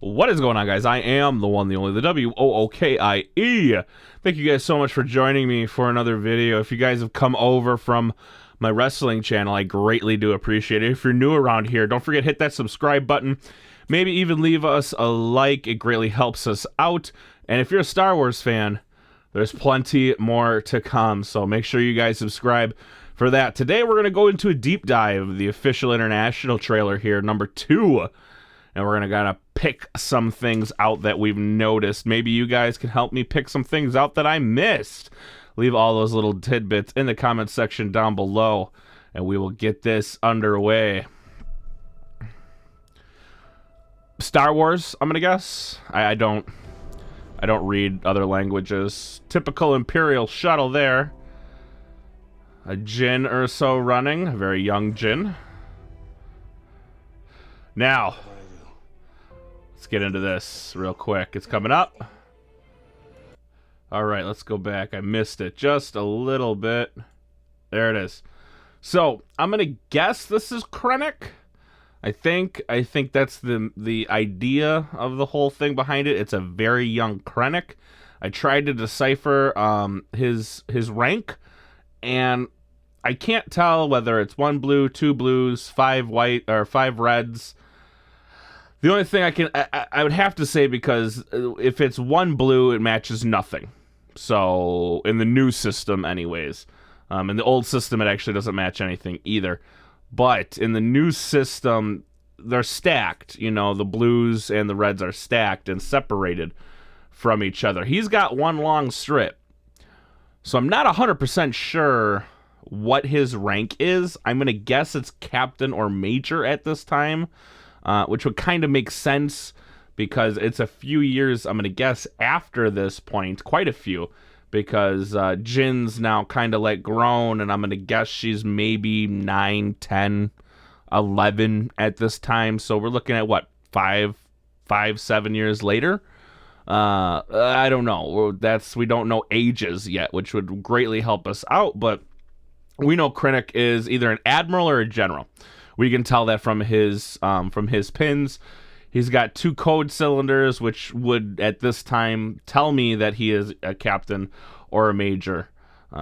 What is going on, guys? I am the one, the only, the WOOKIE. Thank you guys so much for joining me for another video. If you guys have come over from my wrestling channel, I greatly do appreciate it. If you're new around here, don't forget to hit that subscribe button. Maybe even leave us a like. It greatly helps us out. And if you're a Star Wars fan, there's plenty more to come. So make sure you guys subscribe for that. Today, we're going to go into a deep dive of the official international trailer here, number 2. And we're going to kind of pick some things out that we've noticed. Maybe you guys can help me pick some things out that I missed. Leave all those little tidbits in the comment section down below, and we will get this underway. Star Wars, I'm going to guess. I don't read other languages. Typical Imperial shuttle there. A Jin or so running. A very young Jin. Now, let's get into this real quick. It's coming up. All right, let's go back. I missed it just a little bit. There it is. So I'm gonna guess this is Krennic. I think that's the idea of the whole thing behind it. It's a very young Krennic. I tried to decipher his rank, and I can't tell whether it's 1 blue, 2 blues, 5 white, or 5 reds. The only thing I would have to say, because if it's 1 blue, it matches nothing. So, in the new system anyways. In the old system, it actually doesn't match anything either. But in the new system, they're stacked. You know, the blues and the reds are stacked and separated from each other. He's got 1 long strip. So I'm not 100% sure what his rank is. I'm going to guess it's captain or major at this time. Which would kind of make sense because it's a few years, I'm going to guess, after this point. Quite a few. Because Jin's now kind of like grown, and I'm going to guess she's maybe 9, 10, 11 at this time. So we're looking at, what, 5, 7 years later? I don't know. We don't know ages yet, which would greatly help us out. But we know Krennic is either an admiral or a general. We can tell that from his pins. He's got 2 code cylinders, which would, at this time, tell me that he is a captain or a major.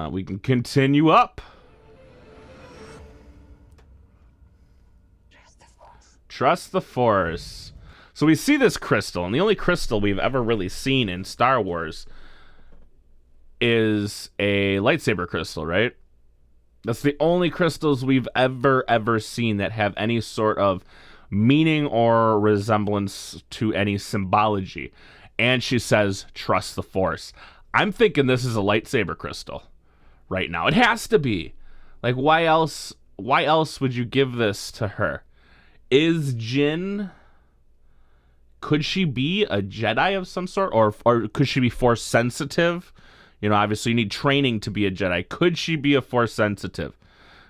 We can continue up. Trust the Force. Trust the Force. So we see this crystal, and the only crystal we've ever really seen in Star Wars is a lightsaber crystal, right? That's the only crystals we've ever seen that have any sort of meaning or resemblance to any symbology. And she says, trust the Force. I'm thinking this is a lightsaber crystal right now. It has to be. Like, why else would you give this to her? Is Jin... Could she be a Jedi of some sort? Or could she be Force sensitive? You know, obviously you need training to be a Jedi. Could she be a Force sensitive?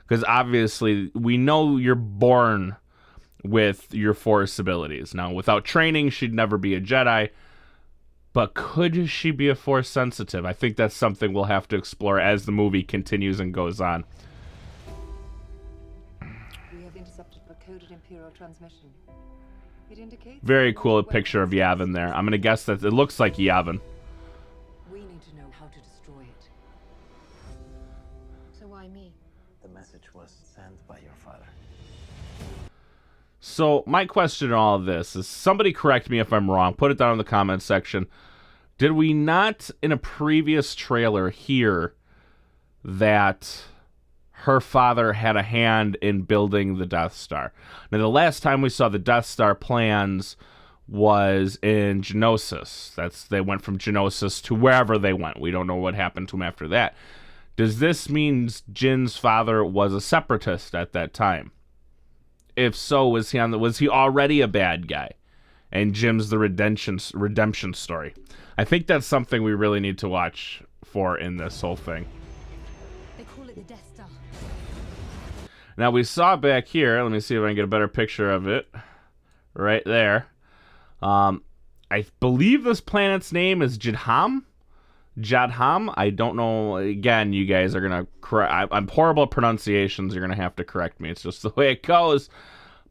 Because obviously we know you're born with your Force abilities. Now, without training, she'd never be a Jedi. But could she be a Force sensitive? I think that's something we'll have to explore as the movie continues and goes on. We have intercepted a coded Imperial transmission. It indicates Very cool picture of Yavin there. I'm going to guess that it looks like Yavin. We need to know how to destroy it. So why me? The message was sent by your father. So my question in all of this is, somebody correct me if I'm wrong. Put it down in the comments section. Did we not, in a previous trailer, hear that her father had a hand in building the Death Star? Now, the last time we saw the Death Star plans was in Geonosis. They went from Geonosis to wherever they went. We don't know what happened to him after that. Does this mean Jin's father was a separatist at that time? If so, was he already a bad guy? And Jim's the redemption story. I think that's something we really need to watch for in this whole thing. They call it the Death Star. Now, we saw back here, let me see if I can get a better picture of it. Right there. I believe this planet's name is Jadham. I don't know. Again, you guys are going to correct. I'm horrible at pronunciations. You're going to have to correct me. It's just the way it goes.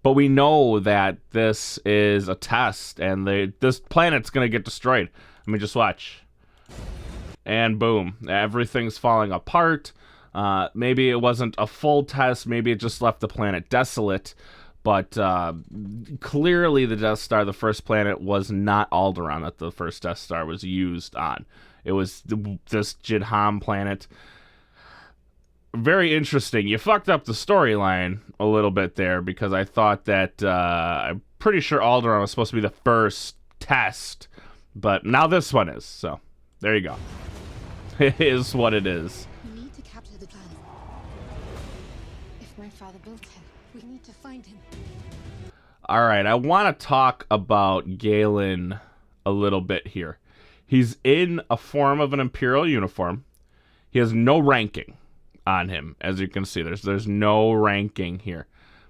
But we know that this is a test, and this planet's gonna get destroyed. I mean, just watch. And boom, everything's falling apart. Maybe it wasn't a full test. Maybe it just left the planet desolate. But clearly the Death Star, the first planet, was not Alderaan that the first Death Star was used on. It was this Jidham planet. Very interesting. You fucked up the storyline a little bit there, because I thought that I'm pretty sure Alderaan was supposed to be the first test, but now this one is. So there you go. It is what it is. We need to capture the planet. If my father built it, we need to find him. All right, I want to talk about Galen a little bit here. He's in a form of an Imperial uniform. He has no ranking on him, as you can see. There's no ranking here,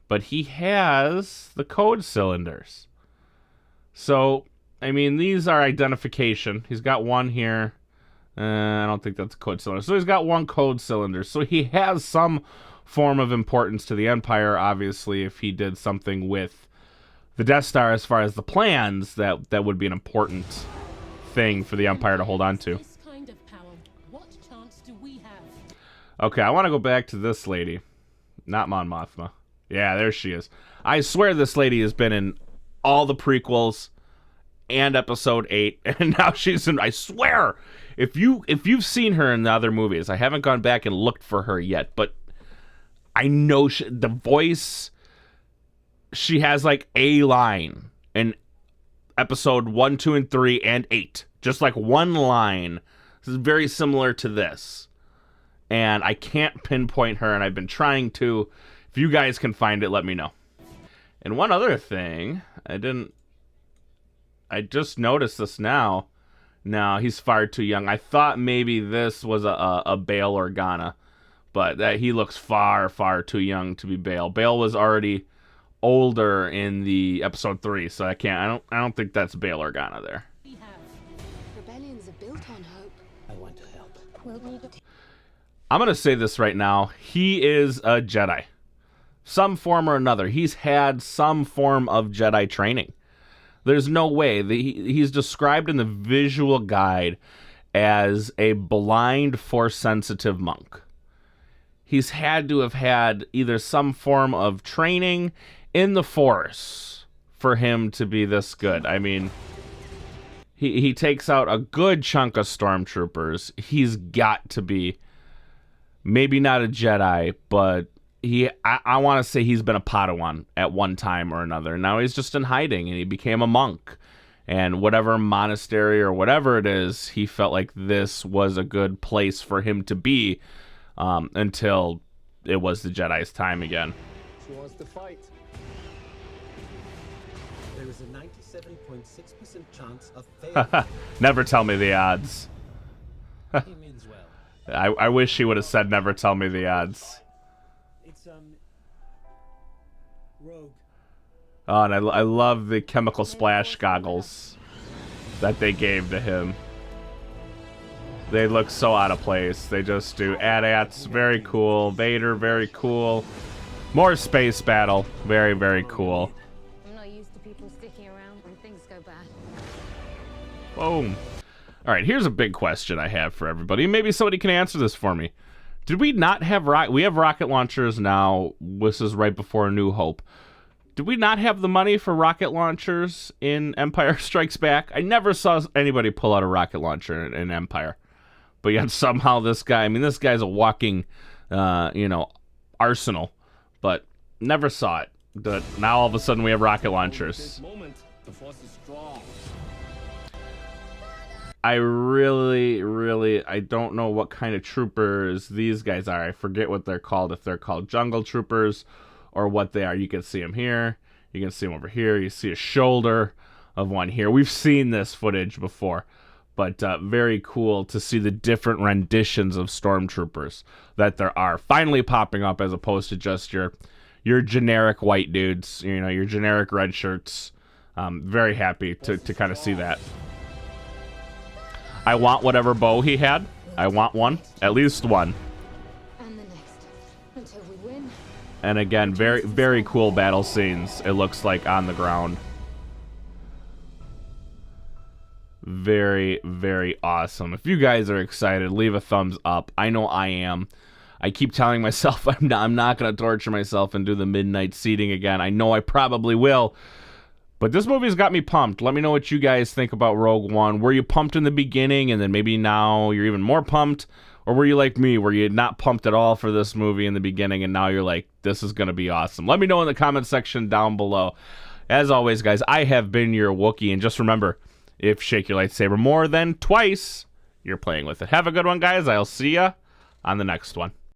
but he has the code cylinders. So I mean, these are identification. He's got one here. I don't think that's a code cylinder. So he's got one code cylinder. So he has some form of importance to the Empire. Obviously, if he did something with the Death Star as far as the plans, that would be an important thing for the Empire to hold on to. This kind of power, what chance do we have? Okay, I want to go back to this lady. Not Mon Mothma. Yeah, there she is. I swear this lady has been in all the prequels and episode 8, and now she's in, I swear, if you've seen her in the other movies, I haven't gone back and looked for her yet, but I know the voice, she has like a line in episode 1, 2, and 3, and 8. Just like one line. This is very similar to this. And I can't pinpoint her, and I've been trying to. If you guys can find it, let me know. And one other thing, I just noticed this now. No, he's far too young. I thought maybe this was a Bail Organa, but that he looks far, far too young to be Bail. Bail was already older in the episode 3, so I don't think that's Bail Organa there. Rebellions are built on hope. I want to help. We'll need to. I'm going to say this right now. He is a Jedi. Some form or another. He's had some form of Jedi training. There's no way. He's described in the visual guide as a blind, Force-sensitive monk. He's had to have had either some form of training in the Force for him to be this good. I mean, he takes out a good chunk of stormtroopers. He's got to be maybe not a Jedi, but I want to say he's been a Padawan at one time or another. Now he's just in hiding, and he became a monk. And whatever monastery or whatever it is, he felt like this was a good place for him to be until it was the Jedi's time again. She wants to fight. There is a 97.6% chance of failure. Never tell me the odds. He means well. I wish he would have said never tell me the odds. It's Rogue. Oh, and I love the chemical splash goggles that they gave to him. They look so out of place. They just do. AT-ATs, very cool. Vader, very cool. More space battle, very, very cool. I'm not used to people sticking around when things go bad. Boom. All right, here's a big question I have for everybody. Maybe somebody can answer this for me. Did we not have we have rocket launchers now? This is right before New Hope. Did we not have the money for rocket launchers in Empire Strikes Back? I never saw anybody pull out a rocket launcher in Empire. But yet somehow this guy, I mean, this guy's a walking, arsenal. But never saw it. But now all of a sudden we have rocket launchers. The Force is strong. I really, I don't know what kind of troopers these guys are. I forget what they're called, if they're called jungle troopers or what they are. You can see them here. You can see them over here. You see a shoulder of one here. We've seen this footage before, but very cool to see the different renditions of stormtroopers that there are finally popping up, as opposed to just your generic white dudes, your generic red shirts. Very happy to kind of see that. I want whatever bow he had. I want one. At least one. And the next. Until we win And again, very, very cool battle scenes, it looks like, on the ground. Very, very awesome. If you guys are excited, leave a thumbs up. I know I am. I keep telling myself I'm not going to torture myself and do the midnight seating again. I know I probably will. But this movie's got me pumped. Let me know what you guys think about Rogue One. Were you pumped in the beginning and then maybe now you're even more pumped? Or were you like me, were you not pumped at all for this movie in the beginning and now you're like, this is going to be awesome? Let me know in the comment section down below. As always, guys, I have been your Wookiee. And just remember, if you shake your lightsaber more than twice, you're playing with it. Have a good one, guys. I'll see ya on the next one.